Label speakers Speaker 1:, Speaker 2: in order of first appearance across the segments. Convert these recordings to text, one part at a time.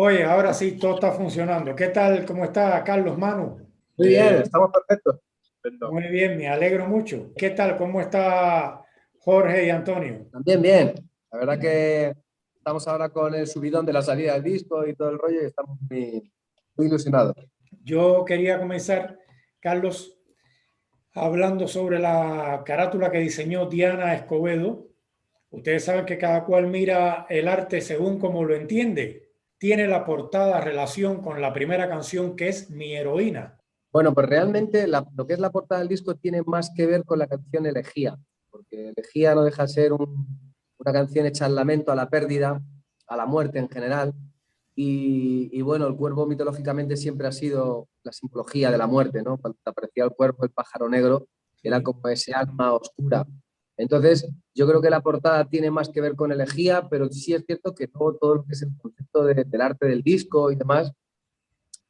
Speaker 1: Oye, ahora sí, todo está funcionando. ¿Qué tal? ¿Cómo está Carlos Manu?
Speaker 2: Muy bien, estamos perfectos. Perfecto.
Speaker 1: Muy bien, me alegro mucho. ¿Qué tal? ¿Cómo está Jorge y Antonio?
Speaker 2: También bien. La verdad que estamos ahora con el subidón de la salida del disco y todo el rollo y estamos muy ilusionados.
Speaker 1: Yo quería comenzar, Carlos, hablando sobre la carátula que diseñó Diana Escobedo. Ustedes saben que cada cual mira el arte según como lo entiende. Tiene la portada relación con la primera canción que es Mi Heroína.
Speaker 2: Bueno, pues realmente lo que es la portada del disco tiene más que ver con la canción Elegía, porque Elegía no deja de ser una canción hecha al lamento, a la pérdida, a la muerte en general. Y bueno, el cuervo mitológicamente siempre ha sido la simbología de la muerte, ¿no? Cuando aparecía el cuervo, el pájaro negro, era
Speaker 1: Sí.
Speaker 2: como ese alma oscura. Entonces, yo creo que la portada tiene más que ver con Elegía, pero sí es cierto que todo lo que es el concepto del arte del disco y demás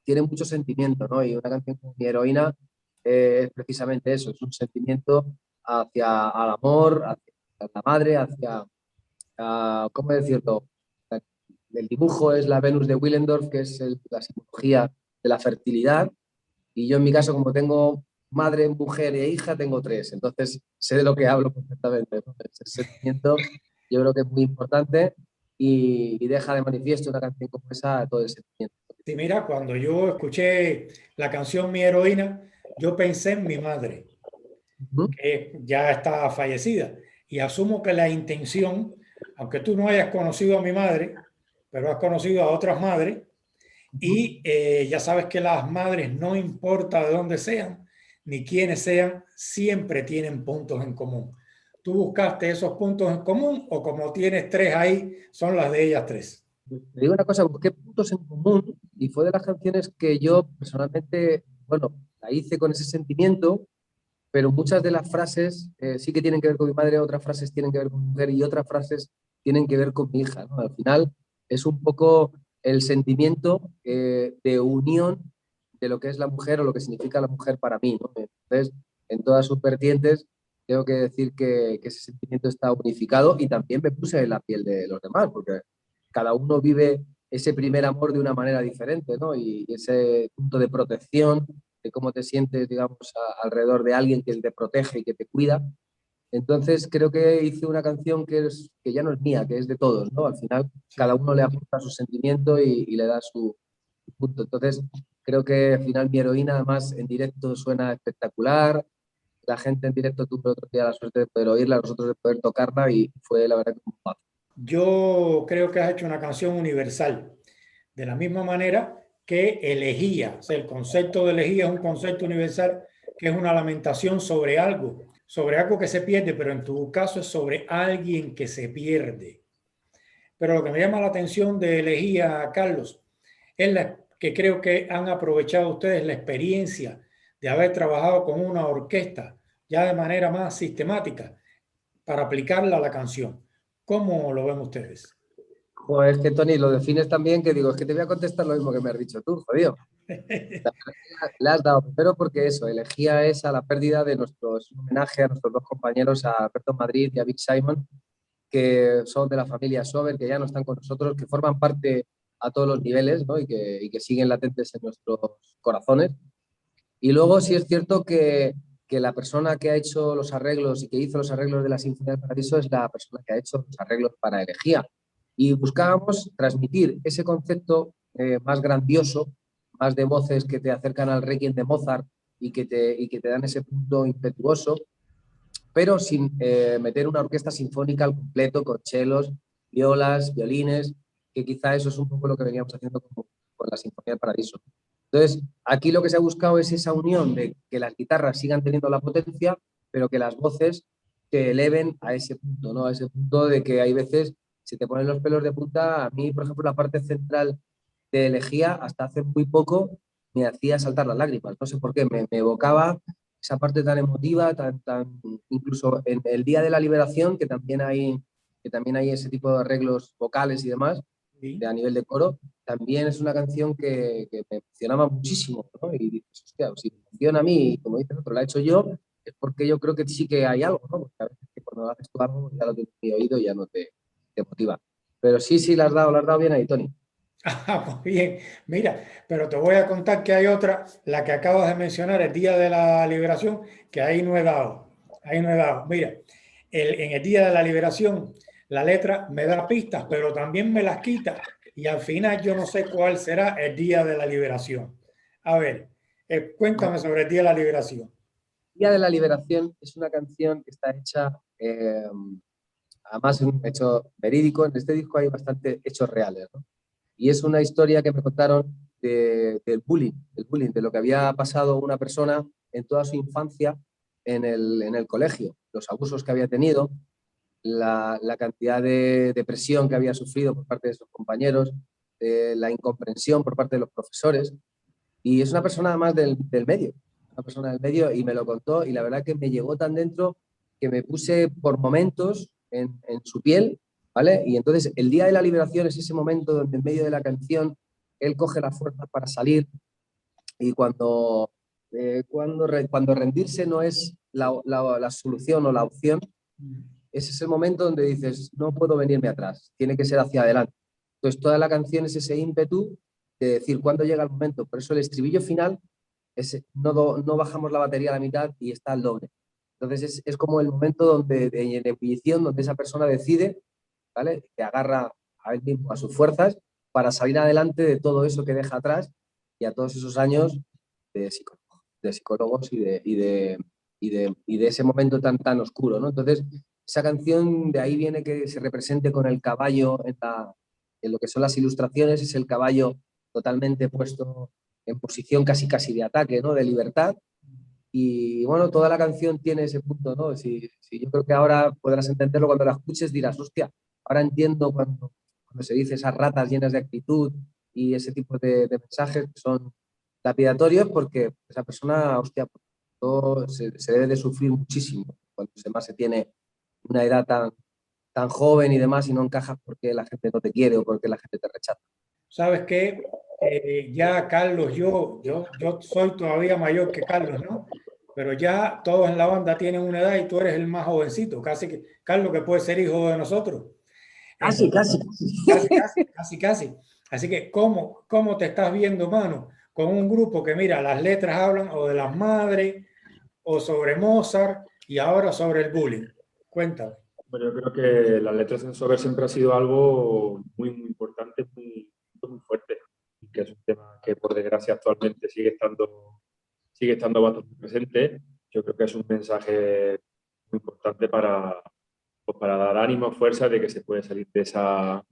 Speaker 2: tiene mucho sentimiento, ¿no? Y una canción como Mi Heroína es precisamente eso, es un sentimiento hacia el amor, hacia la madre, hacia, ¿cómo decirlo? El dibujo es la Venus de Willendorf, que es la simbología de la fertilidad, y yo en mi caso, como tengo madre, mujer e hija, tengo tres, entonces sé de lo que hablo perfectamente, ¿no? Ese sentimiento yo creo que es muy importante y deja de manifiesto una canción como esa todo el sentimiento.
Speaker 1: Sí, mira, cuando yo escuché la canción Mi Heroína, yo pensé en mi madre,
Speaker 2: Ujú.
Speaker 1: que ya está fallecida. Y asumo que la intención, aunque tú no hayas conocido a mi madre, pero has conocido a otras madres, y ya sabes que las madres, no importa de dónde sean, ni quiénes sean, siempre tienen puntos en común. ¿Tú buscaste esos puntos en común o como tienes tres ahí, son las de ellas tres?
Speaker 2: Te digo una cosa, busqué puntos en común y fue de las canciones que yo personalmente, bueno, la hice con ese sentimiento, pero muchas de las frases sí que tienen que ver con mi madre, otras frases tienen que ver con mi mujer y otras frases tienen que ver con mi hija, ¿no? Al final es un poco el sentimiento de unión de lo que es la mujer o lo que significa la mujer para mí, ¿no? Entonces, en todas sus vertientes, tengo que decir que ese sentimiento está unificado y también me puse en la piel de los demás, porque cada uno vive ese primer amor de una manera diferente, ¿no? Y ese punto de protección, de cómo te sientes, digamos, alrededor de alguien que te protege y que te cuida. Entonces creo que hice una canción que ya no es mía, que es de todos, ¿no? Al final cada
Speaker 1: Sí.
Speaker 2: uno le aporta su sentimiento y le da su punto. Entonces creo que al final Mi Heroína además en directo suena espectacular. La gente en directo tuvo el otro día la suerte de poder oírla, nosotros de poder tocarla y fue la verdad que un paz.
Speaker 1: Yo creo que has hecho una canción universal, de la misma manera que elegía. O sea, el concepto de elegía es un concepto universal que es una lamentación sobre algo que se pierde, pero en tu caso es sobre alguien que se pierde. Pero lo que me llama la atención de elegía, Carlos, es que creo que han aprovechado ustedes la experiencia de haber trabajado con una orquesta ya de manera más sistemática para aplicarla a la canción. ¿Cómo lo ven ustedes?
Speaker 2: Pues que Tony, lo defines también, que digo, es que te voy a contestar lo mismo que me has dicho tú, jodido. Le has dado primero porque eso, elegía esa la pérdida de nuestros, un homenaje a nuestros dos compañeros, a Alberto Madrid y a Big Simon, que son de la familia Sober, que ya no están con nosotros, que forman parte a todos los niveles, ¿no? Y que siguen latentes en nuestros corazones. Y luego sí es cierto que la persona que ha hecho los arreglos y que hizo los arreglos de la Sinfonía del Paradiso es la persona que ha hecho los arreglos para Elegía. Y buscábamos transmitir ese concepto más grandioso, más de voces que te acercan al Requiem de Mozart y que te dan ese punto impetuoso, pero sin meter una orquesta sinfónica al completo, con chelos, violas, violines, que quizá eso es un poco lo que veníamos haciendo con la Sinfonía del Paradiso. Entonces, aquí lo que se ha buscado es esa unión de que las guitarras sigan teniendo la potencia, pero que las voces te eleven a ese punto, ¿no? A ese punto de que hay veces se te ponen los pelos de punta. A mí, por ejemplo, la parte central de Elegía, hasta hace muy poco, me hacía saltar las lágrimas. No sé por qué, me evocaba esa parte tan emotiva, incluso en el Día de la Liberación, que también hay ese tipo de arreglos vocales y demás,
Speaker 1: Sí.
Speaker 2: a nivel de coro, también es una canción que me emocionaba muchísimo, ¿no? Y dices, hostia, si me emociona a mí, y como dices otro, la he hecho yo, es porque yo creo que sí que hay algo, ¿no? Porque a veces que cuando haces tú algo, ya lo tienes en oído y ya no te motiva. Pero sí, sí, la has dado bien ahí, Tony.
Speaker 1: Ah, muy bien. Mira, pero te voy a contar que hay otra, la que acabas de mencionar, el Día de la Liberación, que ahí no he dado. Ahí no he dado. Mira, en el Día de la Liberación, la letra me da pistas, pero también me las quita. Y al final yo no sé cuál será el Día de la Liberación. A ver, cuéntame sobre el Día de la Liberación.
Speaker 2: Día de la Liberación es una canción que está hecha, además es un hecho verídico. En este disco hay bastante hechos reales, ¿no? Y es una historia que me contaron del bullying, de lo que había pasado una persona en toda su infancia en el colegio, los abusos que había tenido, la cantidad de depresión que había sufrido por parte de sus compañeros, la incomprensión por parte de los profesores. Y es una persona además del medio, una persona del medio, y me lo contó, y la verdad que me llegó tan dentro que me puse por momentos en su piel, ¿vale? Y entonces el Día de la Liberación es ese momento donde en medio de la canción él coge las fuerzas para salir, y cuando rendirse no es la solución o la opción, ese es el momento donde dices, no puedo venirme atrás, tiene que ser hacia adelante. Entonces toda la canción es ese ímpetu de decir cuándo llega el momento. Por eso el estribillo final es no bajamos la batería a la mitad y está al doble. Entonces es como el momento donde, en ebullición, donde esa persona decide, ¿vale? Que agarra a él mismo, a sus fuerzas, para salir adelante de todo eso que deja atrás y a todos esos años de psicólogos y de ese momento tan oscuro, ¿no? Entonces, esa canción de ahí viene que se represente con el caballo en lo que son las ilustraciones, es el caballo totalmente puesto en posición casi de ataque, ¿no? De libertad. Y bueno, toda la canción tiene ese punto, ¿no? Si yo creo que ahora podrás entenderlo cuando la escuches, dirás, hostia, ahora entiendo cuando se dice esas ratas llenas de actitud y ese tipo de mensajes que son lapidatorios, porque esa persona, hostia, todo se debe de sufrir muchísimo cuando más se tiene una edad tan joven y demás y no encajas porque la gente no te quiere o porque la gente te rechaza.
Speaker 1: ¿Sabes qué? Ya Carlos, yo soy todavía mayor que Carlos, ¿no? Pero ya todos en la banda tienen una edad y tú eres el más jovencito, casi que, Carlos, que puede ser hijo de nosotros.
Speaker 2: Casi,
Speaker 1: Entonces,
Speaker 2: casi.
Speaker 1: casi. Así que, ¿cómo te estás viendo, mano? Con un grupo que, mira, las letras hablan o de las madres, o sobre Mozart, y ahora sobre el bullying. Cuéntame.
Speaker 3: Bueno, yo creo que las letras en Sober siempre ha sido algo muy importante, muy fuerte, y que es un tema que por desgracia actualmente sigue estando bastante presente. Yo creo que es un mensaje muy importante pues para dar ánimo, fuerza de que se puede salir de esa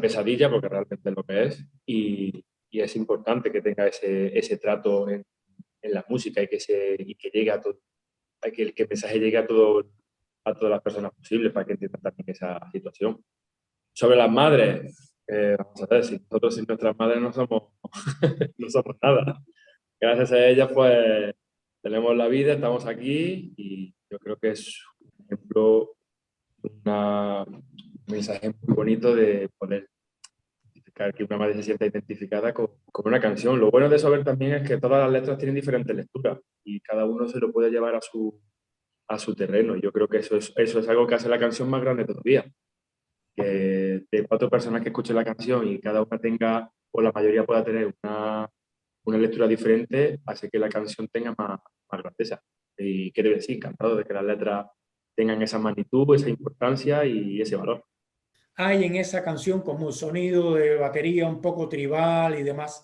Speaker 3: pesadilla, porque realmente es lo que es, y es importante que tenga ese trato en la música y que llegue a todo, que el mensaje llegue a todas las personas posibles para que entiendan también esa situación. Sobre las madres, vamos a ver, si nosotros sin nuestras madres no somos, no somos nada. Gracias a ellas, pues, tenemos la vida, estamos aquí y yo creo que es un ejemplo, un mensaje muy bonito de poder que una madre se sienta identificada con una canción. Lo bueno de saber también es que todas las letras tienen diferentes lecturas y cada uno se lo puede llevar a su terreno. Yo creo que eso es algo que hace la canción más grande todavía. Que de cuatro personas que escuchen la canción y cada una tenga, o la mayoría pueda tener una lectura diferente, hace que la canción tenga más grandeza. Y quiero decir, encantado de que las letras tengan esa magnitud, esa importancia y ese valor.
Speaker 1: Hay en esa canción como un sonido de batería un poco tribal y demás.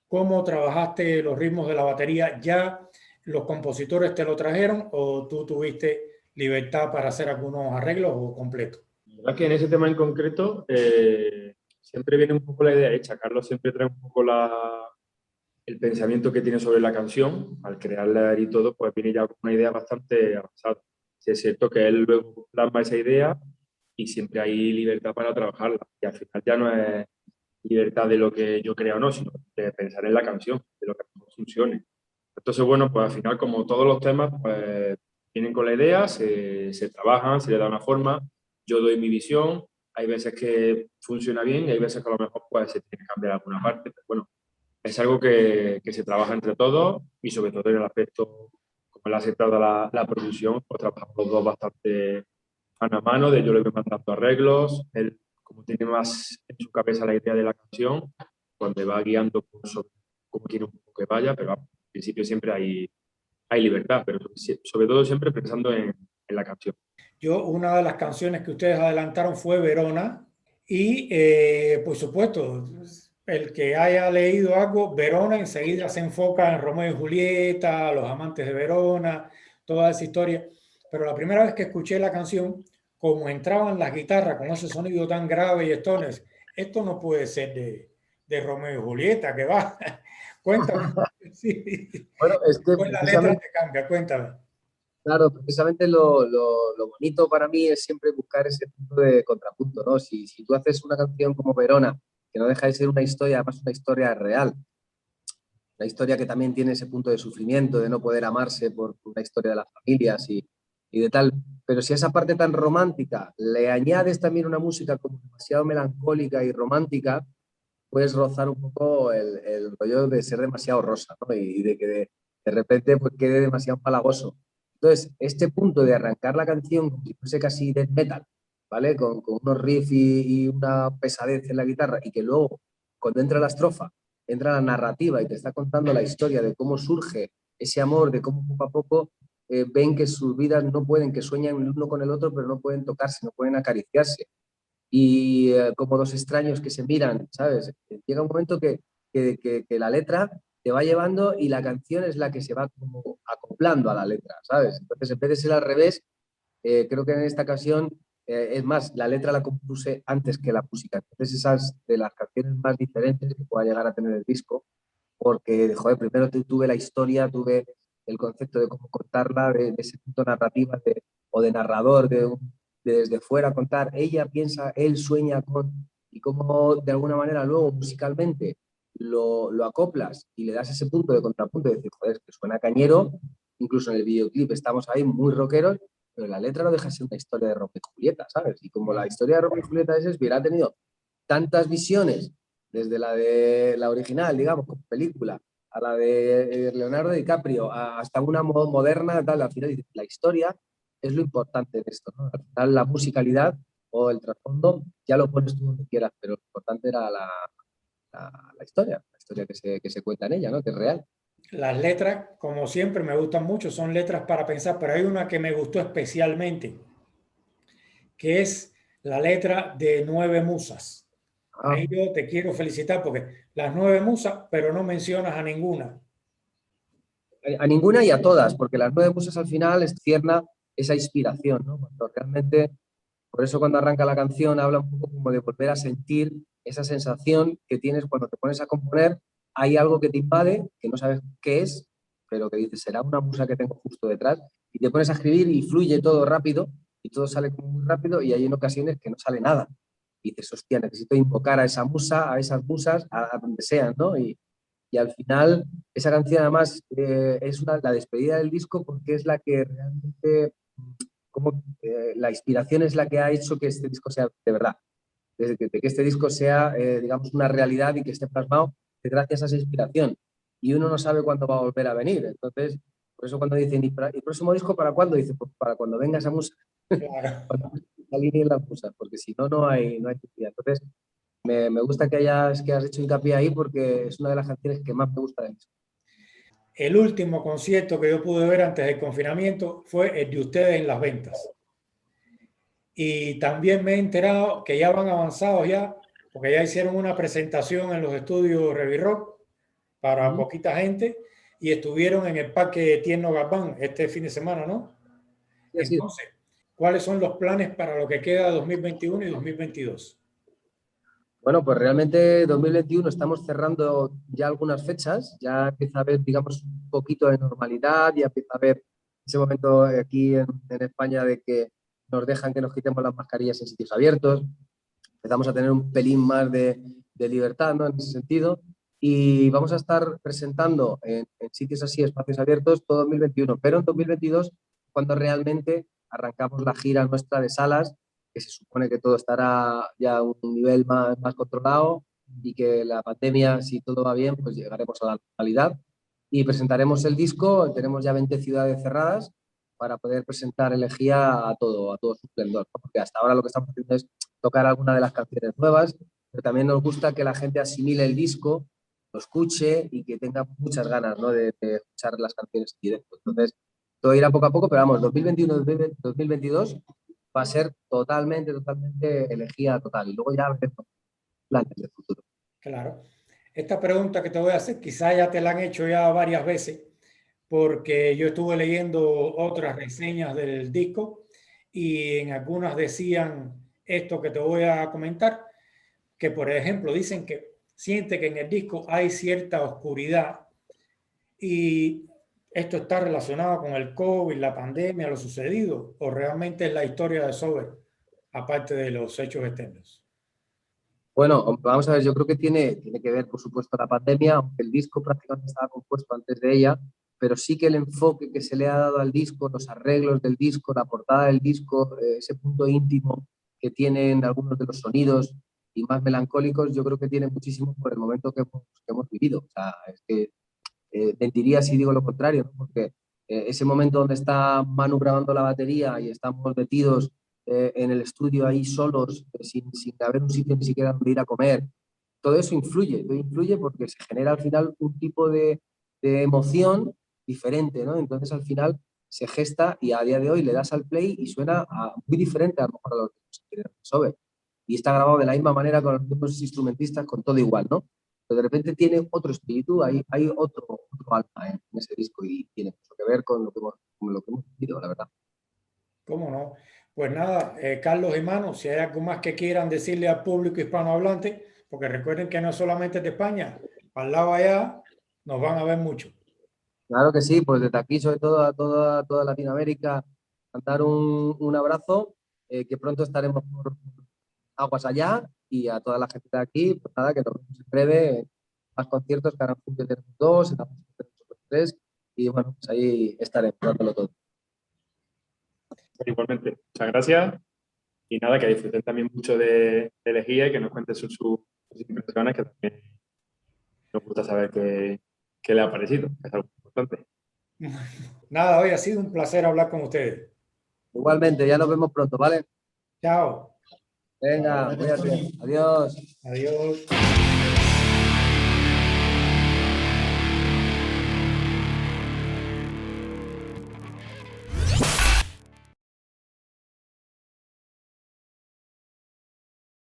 Speaker 1: ¿Cómo trabajaste los ritmos de la batería? ¿Ya los compositores te lo trajeron o tú tuviste libertad para hacer algunos arreglos o completo?
Speaker 3: La verdad que en ese tema en concreto siempre viene un poco la idea hecha. Carlos siempre trae un poco el pensamiento que tiene sobre la canción. Al crearla y todo, pues viene ya con una idea bastante avanzada. Sí, es cierto que él luego plasma esa idea y siempre hay libertad para trabajarla. Y al final ya no es libertad de lo que yo crea o no, sino de pensar en la canción, de lo que mejor funcione. Entonces, bueno, pues al final, como todos los temas, pues vienen con la idea, se trabajan, se le da una forma, yo doy mi visión, hay veces que funciona bien y hay veces que a lo mejor pues, se tiene que cambiar alguna parte, pero bueno, es algo que se trabaja entre todos y sobre todo en el aspecto, como le ha aceptado la producción, pues trabajamos los dos bastante mano a mano, de yo le voy mandando arreglos, él como tiene más en su cabeza la idea de la canción, pues me va guiando por sobre cómo quiere un poco que vaya, pero al principio siempre hay libertad, pero sobre todo siempre pensando en la canción.
Speaker 1: Yo, una de las canciones que ustedes adelantaron fue Verona y, por supuesto, el que haya leído algo, Verona enseguida se enfoca en Romeo y Julieta, los amantes de Verona, toda esa historia. Pero la primera vez que escuché la canción, como entraban las guitarras con ese sonido tan grave y estones, esto no puede ser de Romeo y Julieta, que va. Cuéntame. Sí.
Speaker 2: Bueno, es que
Speaker 1: Pues la letra
Speaker 2: precisamente,
Speaker 1: te cambia, cuéntame.
Speaker 2: claro, precisamente lo bonito para mí es siempre buscar ese punto de contrapunto, ¿no? Si tú haces una canción como Verona, que no deja de ser una historia, además una historia real, una historia que también tiene ese punto de sufrimiento, de no poder amarse por una historia de las familias y de tal. Pero si a esa parte tan romántica le añades también una música como demasiado melancólica y romántica, puedes rozar un poco el rollo de ser demasiado rosa, ¿no? Y de que de repente pues, quede demasiado palagoso. Entonces, este punto de arrancar la canción como si fuese casi death metal, ¿vale? Con unos riffs y una pesadez en la guitarra y que luego, cuando entra la estrofa, entra la narrativa y te está contando la historia de cómo surge ese amor, de cómo poco a poco ven que sus vidas no pueden, que sueñan el uno con el otro, pero no pueden tocarse, no pueden acariciarse y como dos extraños que se miran, ¿sabes? Llega un momento que la letra te va llevando y la canción es la que se va como acoplando a la letra, ¿sabes? Entonces, en vez de ser al revés, creo que en esta ocasión, es más, la letra la compuse antes que la música. Entonces, esas de las canciones más diferentes que pueda llegar a tener el disco, porque, joder, primero tuve la historia, tuve el concepto de cómo contarla, de ese punto narrativa o de narrador, de desde fuera contar, ella piensa, él sueña con, y cómo de alguna manera luego musicalmente lo acoplas y le das ese punto de contrapunto, de decir, joder, que suena cañero, incluso en el videoclip estamos ahí muy rockeros, pero la letra no deja de ser una historia de Romeo y Julieta, ¿sabes? Y como la historia de Romeo y Julieta es Shakespeare, ha tenido tantas visiones, desde la de la original, digamos, como película, a la de Leonardo DiCaprio, hasta una moderna, tal, al final la historia es lo importante de esto, ¿no? Al final la musicalidad o el trasfondo ya lo pones tú donde quieras, pero lo importante era la historia que se cuenta en ella, ¿no? Que es real.
Speaker 1: Las letras, como siempre, me gustan mucho, son letras para pensar, pero hay una que me gustó especialmente, que es la letra de Nueve Musas.
Speaker 2: Ah,
Speaker 1: Ahí yo te quiero felicitar porque las nueve musas, pero no mencionas a ninguna.
Speaker 2: a ninguna y a todas, porque las nueve musas al final extierna esa inspiración, ¿no? Cuando realmente, por eso cuando arranca la canción habla un poco como de volver a sentir esa sensación que tienes cuando te pones a componer, hay algo que te invade, que no sabes qué es, pero que dices, será una musa que tengo justo detrás, y te pones a escribir y fluye todo rápido, y todo sale como muy rápido, y hay en ocasiones que no sale nada. Y dices, hostia, necesito invocar a esa musa, a esas musas, a donde sean, ¿no? Y al final, esa canción además es la despedida del disco porque es la que realmente, como la inspiración es la que ha hecho que este disco sea de verdad, de que este disco sea, digamos, una realidad y que esté plasmado gracias a esa inspiración. Y uno no sabe cuándo va a volver a venir. Entonces, por eso cuando dicen, ¿y el próximo disco para cuándo? Dice, pues para cuando venga esa música,
Speaker 1: Claro.
Speaker 2: cuando alineen las musas, porque si no, no hay actividad. Entonces, me gusta que has hecho hincapié ahí porque es una de las canciones que más me gusta del disco.
Speaker 1: El último concierto que yo pude ver antes del confinamiento fue el de ustedes en Las Ventas. Y también me he enterado que ya van avanzados ya, porque ya hicieron una presentación en los estudios Revirock para poquita gente y estuvieron en el Parque Tierno Gabán este fin de semana, ¿no?
Speaker 2: Sí, así.
Speaker 1: Entonces, ¿cuáles son los planes para lo que queda de 2021 y 2022?
Speaker 2: Bueno, pues realmente 2021 estamos cerrando ya algunas fechas, ya empieza a haber, digamos, un poquito de normalidad, ya empieza a haber ese momento aquí en España de que nos dejan que nos quitemos las mascarillas en sitios abiertos, empezamos a tener un pelín más de libertad, ¿no? En ese sentido, y vamos a estar presentando en sitios así, espacios abiertos, todo 2021, pero en 2022, cuando realmente arrancamos la gira nuestra de salas, que se supone que todo estará ya a un nivel más controlado y que la pandemia, si todo va bien, pues llegaremos a la normalidad y presentaremos el disco. Tenemos ya 20 ciudades cerradas para poder presentar Elegía a todo su esplendor, ¿no? Porque hasta ahora lo que estamos haciendo es tocar alguna de las canciones nuevas, pero también nos gusta que la gente asimile el disco, lo escuche y que tenga muchas ganas, ¿no? de escuchar las canciones en directo. Entonces, todo irá poco a poco, pero vamos, 2021-2022 va a ser totalmente Elegía total. Y luego ya veremos planes del futuro.
Speaker 1: Claro. Esta pregunta que te voy a hacer, quizá ya te la han hecho ya varias veces, porque yo estuve leyendo otras reseñas del disco y en algunas decían esto que te voy a comentar, que por ejemplo dicen que siente que en el disco hay cierta oscuridad y esto está relacionado con el COVID, la pandemia, lo sucedido, o realmente es la historia de Sober, aparte de los hechos externos.
Speaker 2: Bueno, vamos a ver, yo creo que tiene que ver, por supuesto, la pandemia, aunque el disco prácticamente estaba compuesto antes de ella, pero sí que el enfoque que se le ha dado al disco, los arreglos del disco, la portada del disco, ese punto íntimo que tienen algunos de los sonidos y más melancólicos, yo creo que tiene muchísimo por el momento que hemos vivido. O sea, es que mentiría si digo lo contrario, ¿no? Porque ese momento donde está Manu grabando la batería y estamos metidos en el estudio ahí solos, sin haber un sitio ni siquiera donde ir a comer, todo eso influye porque se genera al final un tipo de emoción diferente, ¿no? Entonces al final se gesta y a día de hoy le das al play y suena muy diferente a lo mejor a lo que se Sober. Y está grabado de la misma manera con los mismos instrumentistas, con todo igual, ¿no? Pero de repente tiene otro espíritu, hay otro alma en ese disco y tiene mucho que ver con lo que hemos vivido, la verdad.
Speaker 1: ¿Cómo no? Pues nada, Carlos y Manu, si hay algo más que quieran decirle al público hispanohablante, porque recuerden que no solamente de España, al lado allá nos van a ver mucho.
Speaker 2: Claro que sí, pues desde aquí, sobre todo a toda Latinoamérica, mandar un abrazo, que pronto estaremos por aguas allá y a toda la gente de aquí, pues nada, que nos vemos en breve, en más conciertos, que ahora en julio tenemos 2, en agosto tenemos 3 y bueno, pues ahí estaremos dándolo todo.
Speaker 3: Igualmente, muchas gracias y nada, que disfruten también mucho de Elegía y que nos cuenten sus impresiones, que también nos gusta saber qué le ha parecido, que es algo importante.
Speaker 1: Nada, hoy ha sido un placer hablar con ustedes.
Speaker 2: Igualmente, ya nos vemos pronto, ¿vale?
Speaker 1: Chao.
Speaker 2: Venga, cuídate. Adiós.
Speaker 1: Adiós.